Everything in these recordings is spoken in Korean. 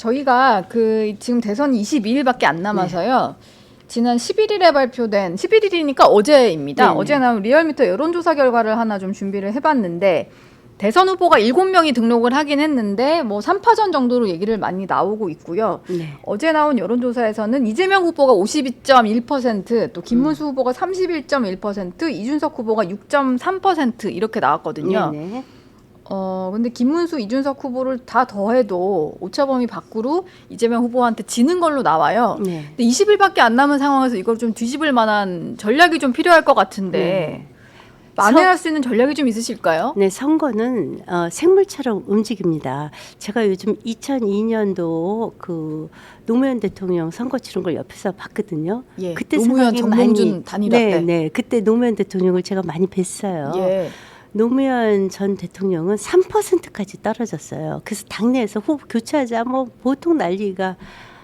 저희가 지금 대선이 22일밖에 안 남아서요. 지난 11일에 발표된 11일이니까 어제입니다. 네네. 어제 나온 리얼미터 여론조사 결과를 하나 좀 준비를 해봤는데 대선 후보가 7명이 등록을 하긴 했는데 뭐 3파전 정도로 얘기를 많이 나오고 있고요. 네. 어제 나온 여론조사에서는 이재명 후보가 52.1%, 또 김문수 후보가 31.1%, 이준석 후보가 6.3% 이렇게 나왔거든요. 네네. 근데 김문수, 이준석 후보를 다 더해도 오차범위 밖으로 이재명 후보한테 지는 걸로 나와요. 네. 근데 20일밖에 안 남은 상황에서 이걸 좀 뒤집을 만한 전략이 좀 필요할 것 같은데 만회할 수 있는 전략이 좀 있으실까요? 네, 선거는 생물처럼 움직입니다. 제가 요즘 2002년도 그 노무현 대통령 선거 치른 걸 옆에서 봤거든요. 예, 그때 노무현 생각이 정몽준 많이 단일화 때. 네, 그때 노무현 대통령을 제가 많이 뵀어요. 예. 노무현 전 대통령은 3%까지 떨어졌어요. 그래서 당내에서 후보 교체하자 뭐 보통 난리가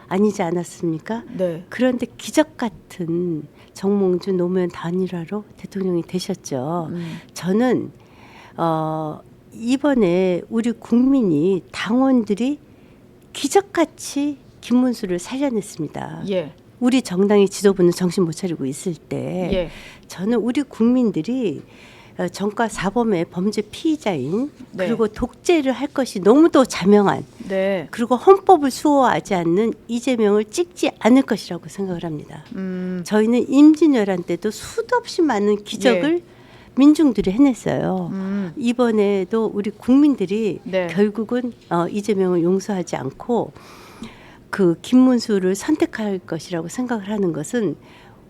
아니지 않았습니까? 네. 그런데 기적 같은 정몽준 노무현 단일화로 대통령이 되셨죠. 저는 이번에 우리 국민이 당원들이 기적같이 김문수를 살려냈습니다. 예. 우리 정당의 지도부는 정신 못 차리고 있을 때 예. 저는 우리 국민들이 정가 사범의 범죄 피의자인 네. 그리고 독재를 할 것이 너무도 자명한 네. 그리고 헌법을 수호하지 않는 이재명을 찍지 않을 것이라고 생각을 합니다. 저희는 임진왜란 때도 수도 없이 많은 기적을 민중들이 해냈어요. 이번에도 우리 국민들이 네. 결국은 이재명을 용서하지 않고 그 김문수를 선택할 것이라고 생각을 하는 것은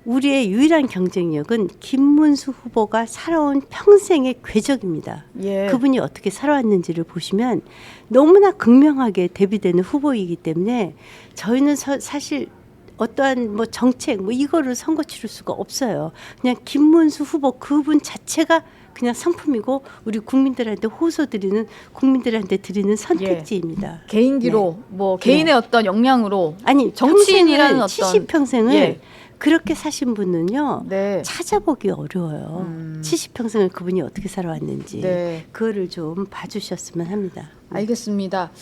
우리의 유일한 경쟁력은 김문수 후보가 살아온 평생의 궤적입니다. 예. 그분이 어떻게 살아왔는지를 보시면 너무나 극명하게 대비되는 후보이기 때문에 저희는 사실 어떠한 뭐 정책 뭐 이거를 선거 치를 수가 없어요. 그냥 김문수 후보 그분 자체가 그냥 상품이고 우리 국민들한테 호소드리는 국민들한테 드리는 선택지입니다. 개인기로 뭐 개인의 어떤 역량으로 아니 정치인이라는 어떤 70평생을 예. 그렇게 사신 분은요 네. 찾아보기 어려워요. 70평생을 그분이 어떻게 살아왔는지 네. 그거를 좀 봐주셨으면 합니다. 알겠습니다.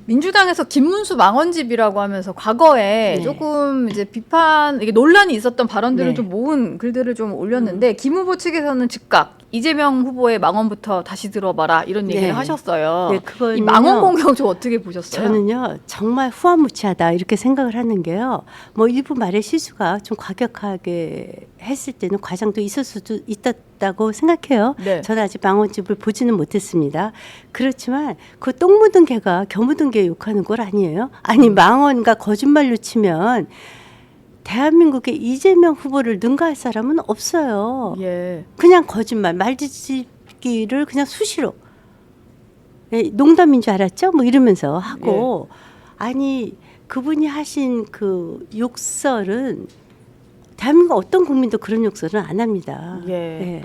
민주당에서 김문수 망언집이라고 하면서 과거에 네. 조금 이제 비판, 이게 논란이 있었던 발언들을 네. 좀 모은 글들을 좀 올렸는데 김 후보 측에서는 즉각 이재명 후보의 망언부터 다시 들어봐라 이런 얘기를 네. 하셨어요. 네, 그거는요. 이 망언 공격 좀 어떻게 보셨어요? 저는요 정말 후한무치하다 이렇게 생각을 하는 게요. 뭐 일부 말의 실수가 좀 과격하게 했을 때는 과장도 있을 수도 있었다고 생각해요. 네. 저는 아직 망원집을 보지는 못했습니다. 그렇지만 그 똥 묻은 개가 겨 묻은 개 욕하는 걸 아니에요? 아니 망언과 거짓말로 치면 대한민국의 이재명 후보를 능가할 사람은 없어요. 예. 그냥 거짓말, 말짓기를 그냥 수시로 농담인 줄 알았죠? 뭐 이러면서 하고 아니 그분이 하신 그 욕설은 대한민국 어떤 국민도 그런 욕설은 안 합니다. 예.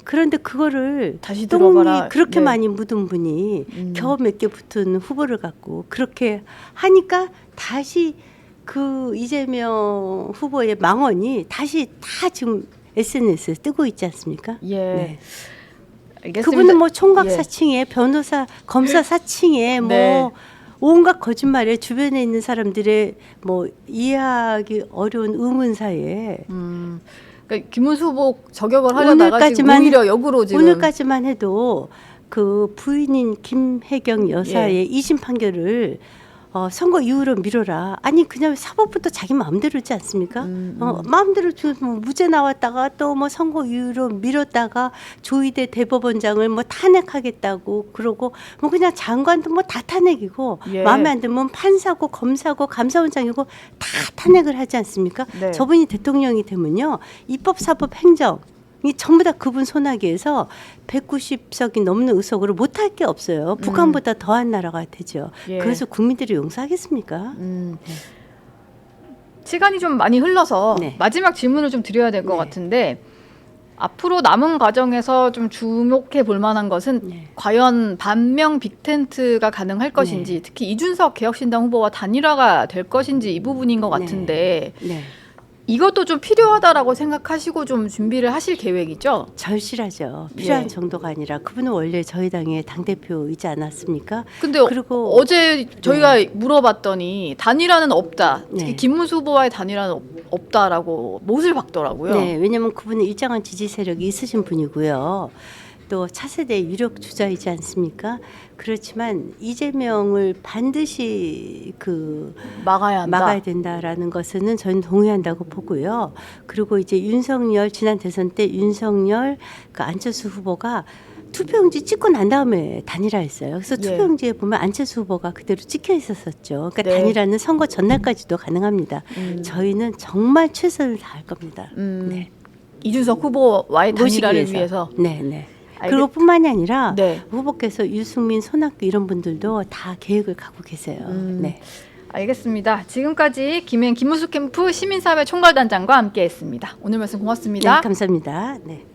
그런데 그거를 다시 똥이 들어봐라. 그렇게 네. 많이 묻은 분이 겨우 몇 개 붙은 후보를 갖고 그렇게 하니까 다시 그 이재명 후보의 망언이 다시 다 지금 SNS에 뜨고 있지 않습니까? 예. 네. 알겠습니다. 그분은 뭐 총각 예. 사칭에 변호사 검사 사칭에 뭐 네. 온갖 거짓말에 주변에 있는 사람들의 뭐 이해하기 어려운 의문사에 그러니까 김문수 후보 저격을 하려다가 지금 오히려 역으로 지금 오늘까지만 해도 그 부인인 김혜경 여사의 이심 판결을 선거 이후로 미뤄라. 아니 그냥 사법부터 자기 마음대로지 않습니까? 마음대로 뭐 무죄 나왔다가 또 뭐 선거 이후로 미뤘다가 조희대 대법원장을 뭐 탄핵하겠다고 그러고 뭐 그냥 장관도 뭐 다 탄핵이고 예. 마음에 안 들면 판사고 검사고 감사원장이고 다 탄핵을 하지 않습니까? 네. 저분이 대통령이 되면요 입법 사법 행정 이 전부 다 그분 손아귀에서 190석이 넘는 의석으로 못할 게 없어요. 북한보다 더한 나라가 되죠. 예. 그래서 국민들이 용서하겠습니까? 시간이 좀 많이 흘러서 네. 마지막 질문을 좀 드려야 될 것 네. 같은데 앞으로 남은 과정에서 좀 주목해 볼 만한 것은 네. 과연 반명 빅텐트가 가능할 것인지 특히 이준석 개혁신당 후보와 단일화가 될 것인지 이 부분인 것 같은데 네. 이것도 좀 필요하다라고 생각하시고 좀 준비를 하실 계획이죠? 절실하죠. 필요한 예. 정도가 아니라 그분은 원래 저희 당의 당대표이지 않았습니까? 근데 그리고 어제 저희가 물어봤더니 단일화는 없다. 특히 네. 김문수 후보와의 단일화는 없다라고 못을 박더라고요. 네, 왜냐하면 그분은 일정한 지지 세력이 있으신 분이고요. 또 차세대 유력 주자이지 않습니까? 그렇지만 이재명을 반드시 막아야 한다. 막아야 된다라는 것은 저는 동의한다고 보고요. 그리고 이제 윤석열 지난 대선 때 윤석열 안철수 후보가 투표용지 찍고 난 다음에 단일화했어요. 그래서 예. 투표용지에 보면 안철수 후보가 그대로 찍혀 있었었죠. 그러니까 네. 단일화는 선거 전날까지도 가능합니다. 저희는 정말 최선을 다할 겁니다. 네. 이준석 후보와의 모시기 단일화를 위해서. 네, 네. 알겠- 그것뿐만이 아니라 네. 후보께서 유승민, 손학규 이런 분들도 다 계획을 갖고 계세요. 네. 알겠습니다. 지금까지 김문수 캠프 시민사회 총괄단장과 함께했습니다. 오늘 말씀 고맙습니다. 네, 감사합니다. 네.